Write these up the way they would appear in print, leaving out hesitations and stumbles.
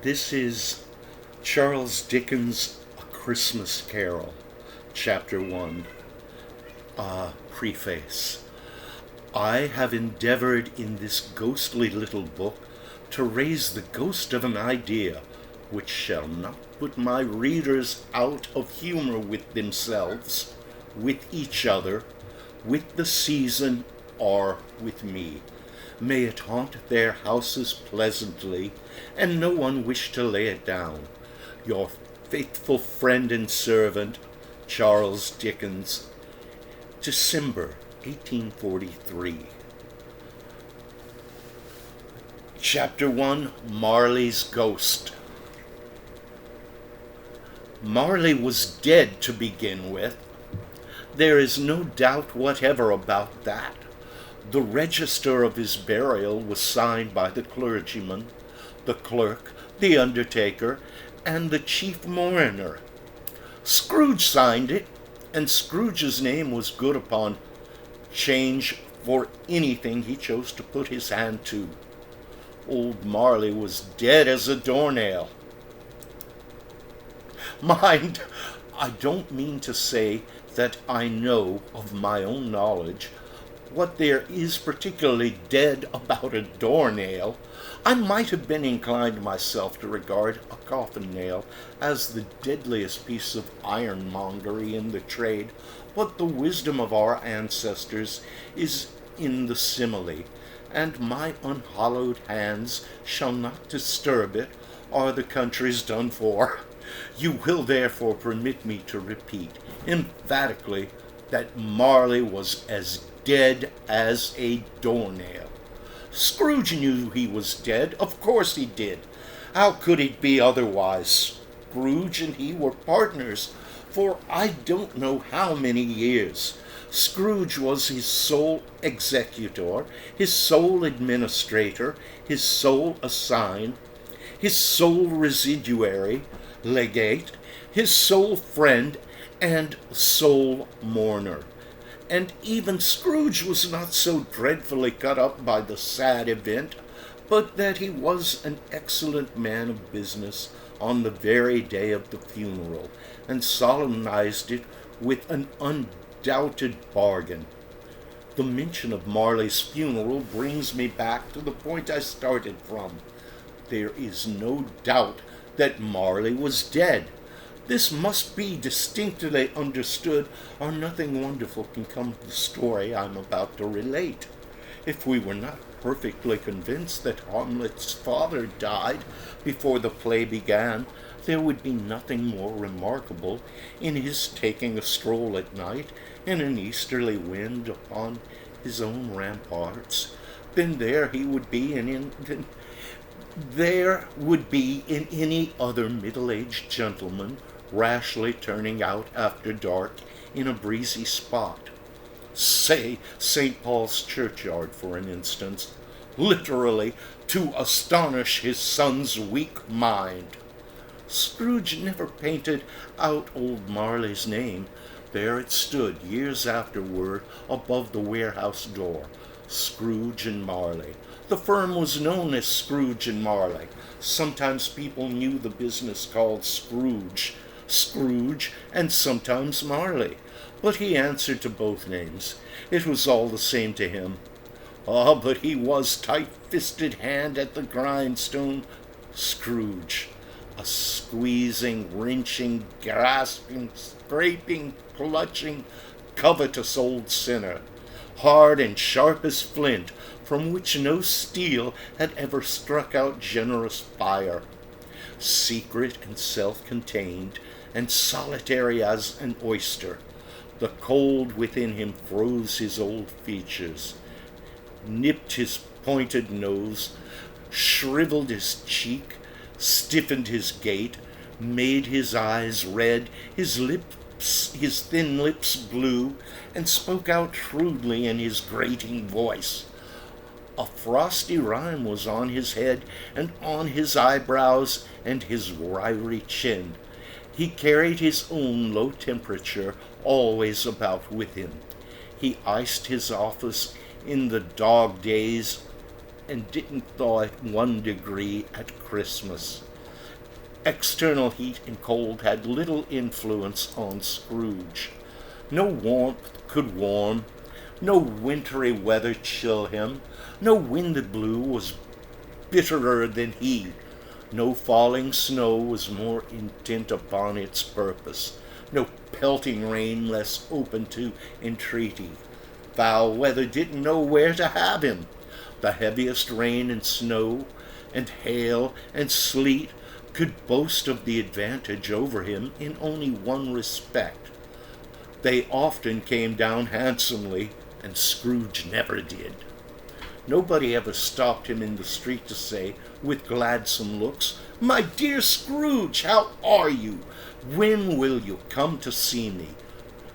This is Charles Dickens' A Christmas Carol, Chapter 1. Preface. I have endeavored in this ghostly little book to raise the ghost of an idea which shall not put my readers out of humor with themselves, with each other, with the season, or with me. May it haunt their houses pleasantly, and no one wish to lay it down. Your faithful friend and servant, Charles Dickens, December 1843. Chapter 1, Marley's Ghost. Marley was dead to begin with. There is no doubt whatever about that. The register of his burial was signed by the clergyman, the clerk, the undertaker, and the chief mourner. Scrooge signed it, and Scrooge's name was good upon change for anything he chose to put his hand to. Old Marley was dead as a doornail. Mind, I don't mean to say that I know of my own knowledge what there is particularly dead about a doornail. I might have been inclined myself to regard a coffin nail as the deadliest piece of ironmongery in the trade, but the wisdom of our ancestors is in the simile, and my unhallowed hands shall not disturb it, or the country's done for. You will therefore permit me to repeat emphatically that Marley was as dead as a doornail. Scrooge knew he was dead. Of course he did. How could it be otherwise? Scrooge and he were partners for I don't know how many years. Scrooge was his sole executor, his sole administrator, his sole assign, his sole residuary, legate, his sole friend, and sole mourner. And even Scrooge was not so dreadfully cut up by the sad event, but that he was an excellent man of business on the very day of the funeral, and solemnized it with an undoubted bargain. The mention of Marley's funeral brings me back to the point I started from. There is no doubt that Marley was dead. This must be distinctly understood, or nothing wonderful can come of the story I'm about to relate. If we were not perfectly convinced that Hamlet's father died before the play began, there would be nothing more remarkable in his taking a stroll at night in an easterly wind upon his own ramparts than there would be in any other middle-aged gentleman rashly turning out after dark in a breezy spot. Say St. Paul's churchyard, for an instance, literally to astonish his son's weak mind. Scrooge never painted out old Marley's name. There it stood, years afterward, above the warehouse door, Scrooge and Marley. The firm was known as Scrooge and Marley. Sometimes people knew the business called Scrooge, and sometimes Marley. But he answered to both names. It was all the same to him. Ah, but he was tight-fisted hand at the grindstone, Scrooge. A squeezing, wrenching, grasping, scraping, clutching, covetous old sinner, hard and sharp as flint, from which no steel had ever struck out generous fire. Secret and self-contained, and solitary as an oyster, the cold within him froze his old features, nipped his pointed nose, shriveled his cheek, stiffened his gait, made his eyes red, his thin lips blue, and spoke out shrewdly in his grating voice. A frosty rime was on his head and on his eyebrows and his wiry chin. He carried his own low temperature always about with him. He iced his office in the dog days and didn't thaw it 1 degree at Christmas. External heat and cold had little influence on Scrooge. No warmth could warm, no wintry weather chill him, no wind that blew was bitterer than he, no falling snow was more intent upon its purpose, no pelting rain less open to entreaty. Foul weather didn't know where to have him. The heaviest rain and snow and hail and sleet could boast of the advantage over him in only one respect. They often came down handsomely, and Scrooge never did. Nobody ever stopped him in the street to say, with gladsome looks, "My dear Scrooge, how are you? When will you come to see me?"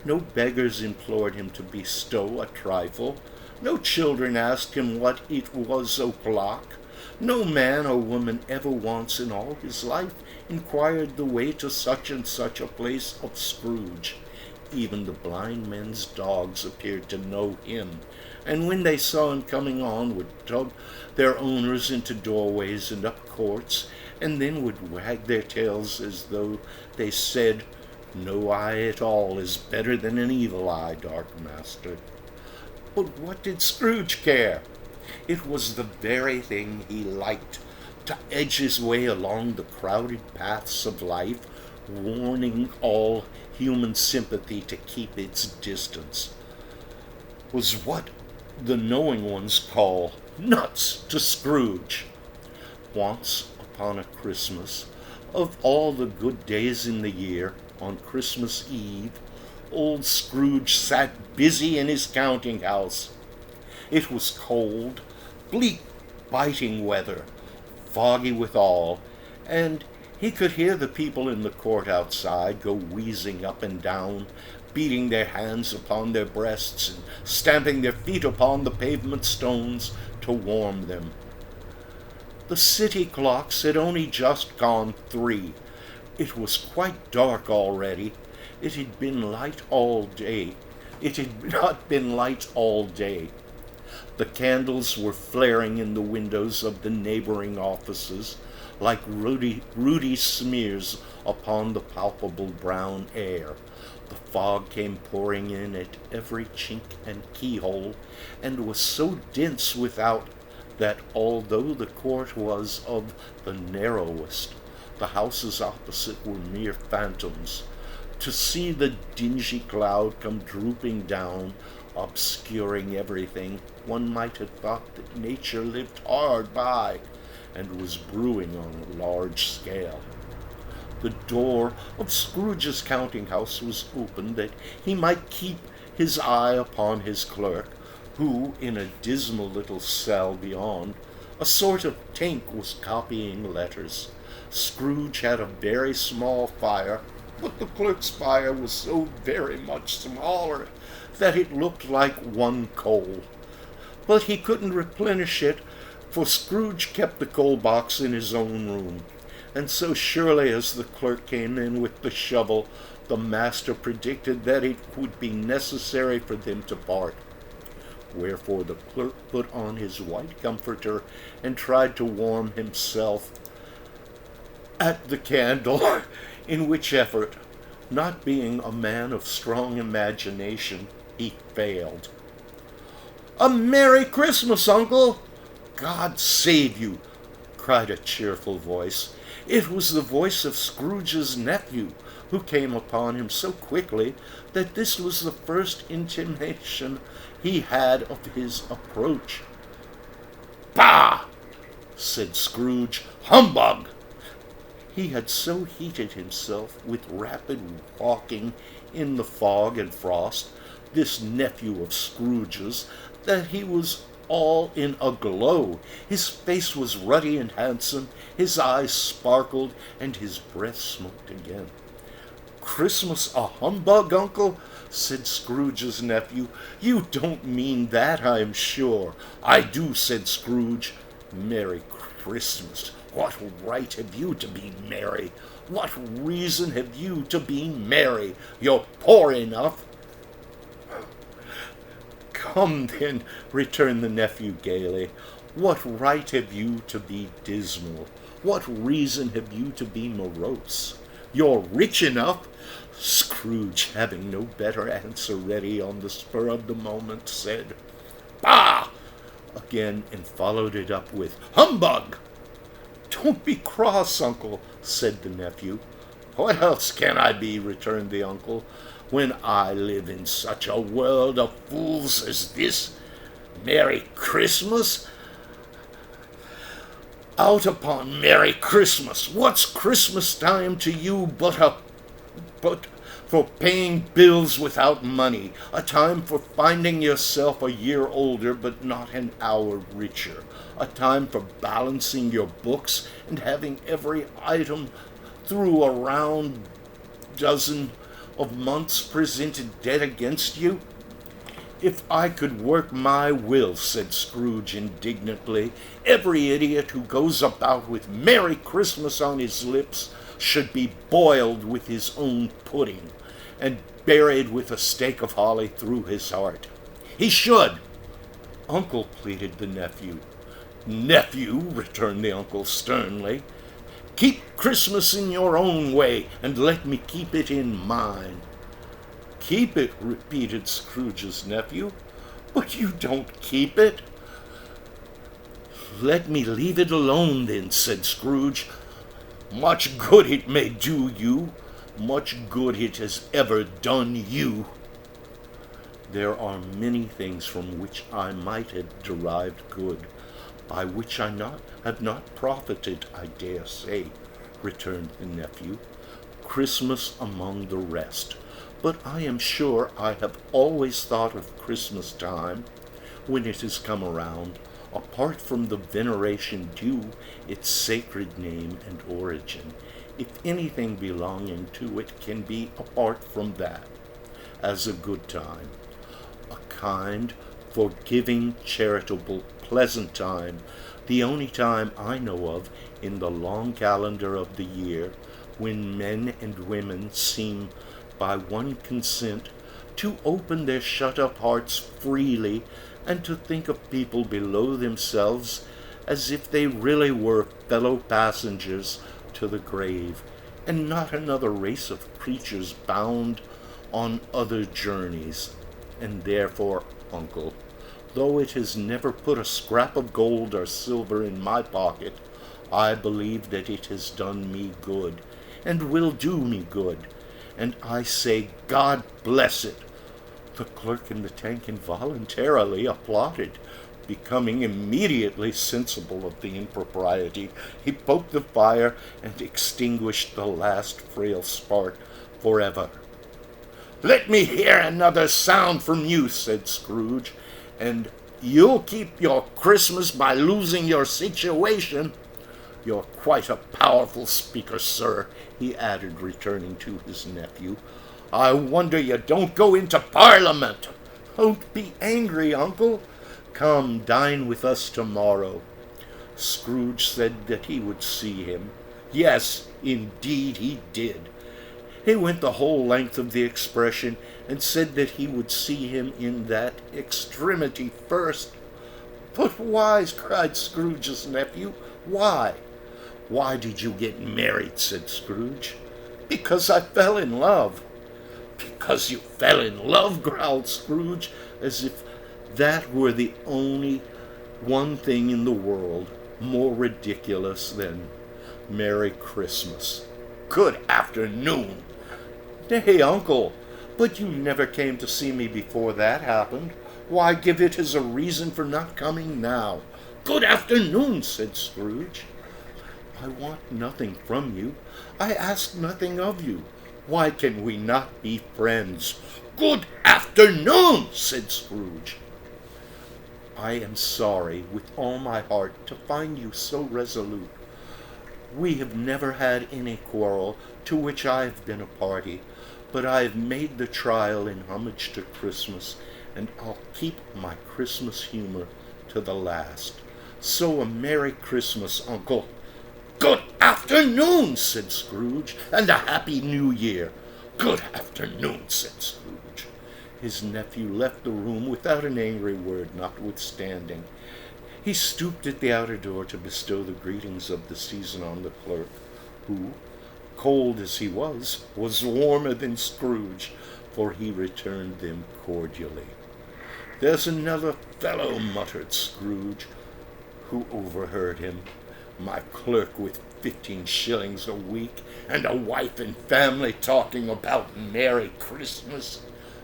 No beggars implored him to bestow a trifle. No children asked him what it was o'clock. No man or woman ever once in all his life inquired the way to such and such a place of Scrooge. Even the blind men's dogs appeared to know him, and when they saw him coming on would tug their owners into doorways and up courts, and then would wag their tails as though they said, "No eye at all is better than an evil eye, dark master." But what did Scrooge care? It was the very thing he liked, to edge his way along the crowded paths of life, warning all human sympathy to keep its distance. Was what the knowing ones call nuts to Scrooge. Once upon a Christmas, of all the good days in the year, on Christmas Eve, old Scrooge sat busy in his counting house. It was cold, bleak, biting weather, foggy withal, and he could hear the people in the court outside go wheezing up and down, beating their hands upon their breasts and stamping their feet upon the pavement stones to warm them. The city clocks had only just gone 3. It was quite dark already. It had been light all day. It had not been light all day. The candles were flaring in the windows of the neighboring offices like ruddy smears upon the palpable brown air. The fog came pouring in at every chink and keyhole, and was so dense without that although the court was of the narrowest, the houses opposite were mere phantoms. To see the dingy cloud come drooping down, obscuring everything, one might have thought that nature lived hard by and was brewing on a large scale. The door of Scrooge's counting house was open that he might keep his eye upon his clerk, who, in a dismal little cell beyond, a sort of tank, was copying letters. Scrooge had a very small fire, but the clerk's fire was so very much smaller that it looked like one coal. But he couldn't replenish it, for Scrooge kept the coal box in his own room, and so surely as the clerk came in with the shovel, the master predicted that it would be necessary for them to part. Wherefore the clerk put on his white comforter and tried to warm himself at the candle, in which effort, not being a man of strong imagination, he failed. "A Merry Christmas, Uncle!" "God save you!" cried a cheerful voice. It was the voice of Scrooge's nephew, who came upon him so quickly that this was the first intimation he had of his approach. "Bah!" said Scrooge. "Humbug!" He had so heated himself with rapid walking in the fog and frost, this nephew of Scrooge's, that he was all in a glow. His face was ruddy and handsome, his eyes sparkled, and his breath smoked again. "Christmas a humbug, Uncle?" said Scrooge's nephew. "You don't mean that, I am sure." "I do," said Scrooge. "Merry Christmas! What right have you to be merry? What reason have you to be merry? You're poor enough." "Come, then," returned the nephew gaily. What right have you to be dismal? What reason have you to be morose? You're rich enough. Scrooge, having no better answer ready on the spur of the moment, said, "Bah!" again, and followed it up with, "Humbug!" "Don't be cross, uncle," said the nephew. "What else can I be," returned the uncle, "when I live in such a world of fools as this? Merry Christmas! Out upon Merry Christmas! What's Christmas time to you but for paying bills without money, a time for finding yourself a year older but not an hour richer, a time for balancing your books and having every item through a round dozen of months presented dead against you?" "If I could work my will," said Scrooge indignantly, "every idiot who goes about with Merry Christmas on his lips should be boiled with his own pudding, and buried with a stake of holly through his heart. He should." "Uncle," pleaded the nephew. "Nephew," returned the uncle sternly, "keep Christmas in your own way, and let me keep it in mine." "Keep it," repeated Scrooge's nephew. "But you don't keep it." "Let me leave it alone, then," said Scrooge. "Much good it may do you, much good it has ever done you." "There are many things from which I might have derived good, by which I have not profited, I dare say," returned the nephew, "Christmas among the rest. But I am sure I have always thought of Christmas time, when it has come around, apart from the veneration due its sacred name and origin, if anything belonging to it can be apart from that, as a good time, a kind, forgiving, charitable, pleasant time, the only time I know of in the long calendar of the year, when men and women seem by one consent to open their shut-up hearts freely, and to think of people below themselves as if they really were fellow passengers to the grave, and not another race of creatures bound on other journeys. And therefore, uncle, though it has never put a scrap of gold or silver in my pocket, I believe that it has done me good, and will do me good, and I say, God bless it." The clerk in the tank involuntarily applauded. Becoming immediately sensible of the impropriety, he poked the fire and extinguished the last frail spark forever. "Let me hear another sound from you," said Scrooge, "and you'll keep your Christmas by losing your situation. You're quite a powerful speaker, sir," he added, returning to his nephew. "I wonder you don't go into Parliament." "Don't be angry, uncle. Come, dine with us tomorrow." Scrooge said that he would see him. Yes, indeed he did. He went the whole length of the expression, and said that he would see him in that extremity first. "But why?" cried Scrooge's nephew. "Why?" "Why did you get married?" said Scrooge. "Because I fell in love." "Because you fell in love?" growled Scrooge, as if that were the only one thing in the world more ridiculous than Merry Christmas. "Good afternoon." "Nay, uncle, but you never came to see me before that happened. Why give it as a reason for not coming now?" "Good afternoon," said Scrooge. "I want nothing from you. I ask nothing of you. Why can we not be friends?" "Good afternoon," said Scrooge. "I am sorry with all my heart to find you so resolute. We have never had any quarrel to which I have been a party, but I have made the trial in homage to Christmas, and I'll keep my Christmas humor to the last. So a Merry Christmas, uncle." "Good afternoon," said Scrooge, "and a Happy New Year." "Good afternoon," said Scrooge. His nephew left the room without an angry word, notwithstanding. He stooped at the outer door to bestow the greetings of the season on the clerk, who, cold as he was warmer than Scrooge, for he returned them cordially. "There's another fellow," muttered Scrooge, who overheard him. "My clerk with 15 shillings a week, and a wife and family talking about Merry Christmas.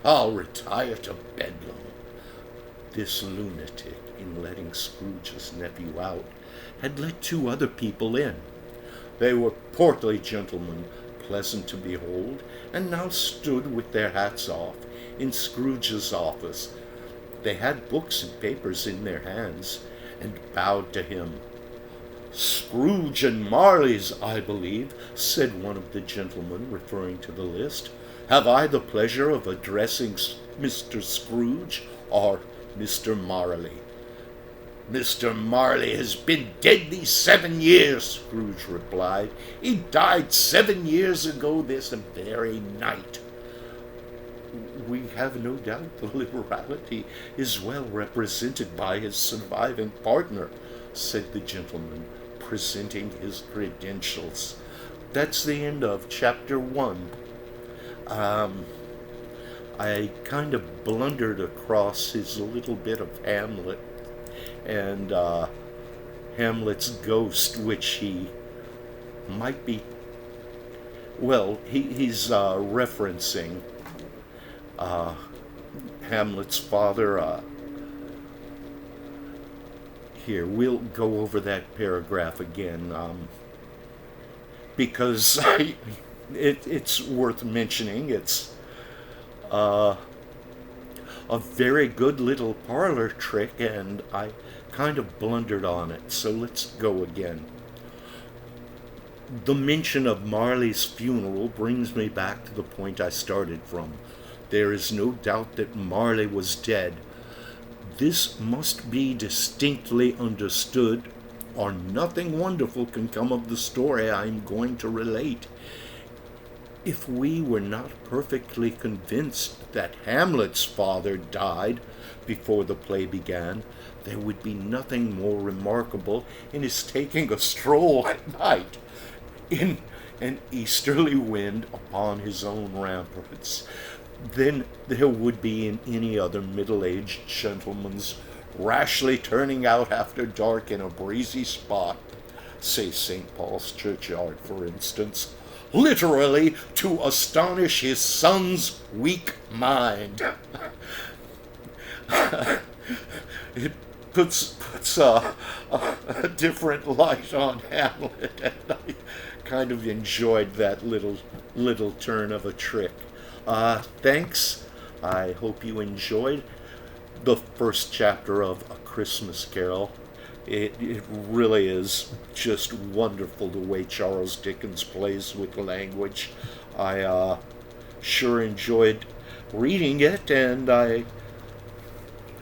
I'll retire to Bedlam." This lunatic, in letting Scrooge's nephew out, had let 2 other people in. They were portly gentlemen, pleasant to behold, and now stood with their hats off in Scrooge's office. They had books and papers in their hands, and bowed to him. "Scrooge and Marley's, I believe," said one of the gentlemen, referring to the list. "Have I the pleasure of addressing Mr. Scrooge or Mr. Marley?" "Mr. Marley has been dead these 7 years," Scrooge replied. "He died 7 years ago this very night." "We have no doubt the liberality is well represented by his surviving partner," said the gentleman, presenting his credentials. That's the end of chapter 1. I kind of blundered across his little bit of Hamlet and Hamlet's ghost, which he might be, well, he's referencing Hamlet's father. Here, we'll go over that paragraph again, because it's worth mentioning. It's a very good little parlor trick, and I kind of blundered on it, so let's go again. The mention of Marley's funeral brings me back to the point I started from. There is no doubt that Marley was dead. This must be distinctly understood, or nothing wonderful can come of the story I am going to relate. If we were not perfectly convinced that Hamlet's father died before the play began, there would be nothing more remarkable in his taking a stroll at night in an easterly wind upon his own ramparts than there would be in any other middle-aged gentleman's rashly turning out after dark in a breezy spot, say St. Paul's churchyard, for instance, literally to astonish his son's weak mind. It puts a different light on Hamlet, and I kind of enjoyed that little turn of a trick. Thanks. I hope you enjoyed the first chapter of A Christmas Carol. It really is just wonderful the way Charles Dickens plays with language. I sure enjoyed reading it, and I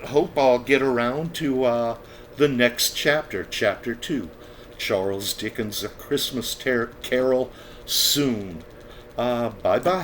hope I'll get around to the next chapter, chapter 2, Charles Dickens' A Christmas Carol, soon. Bye-bye.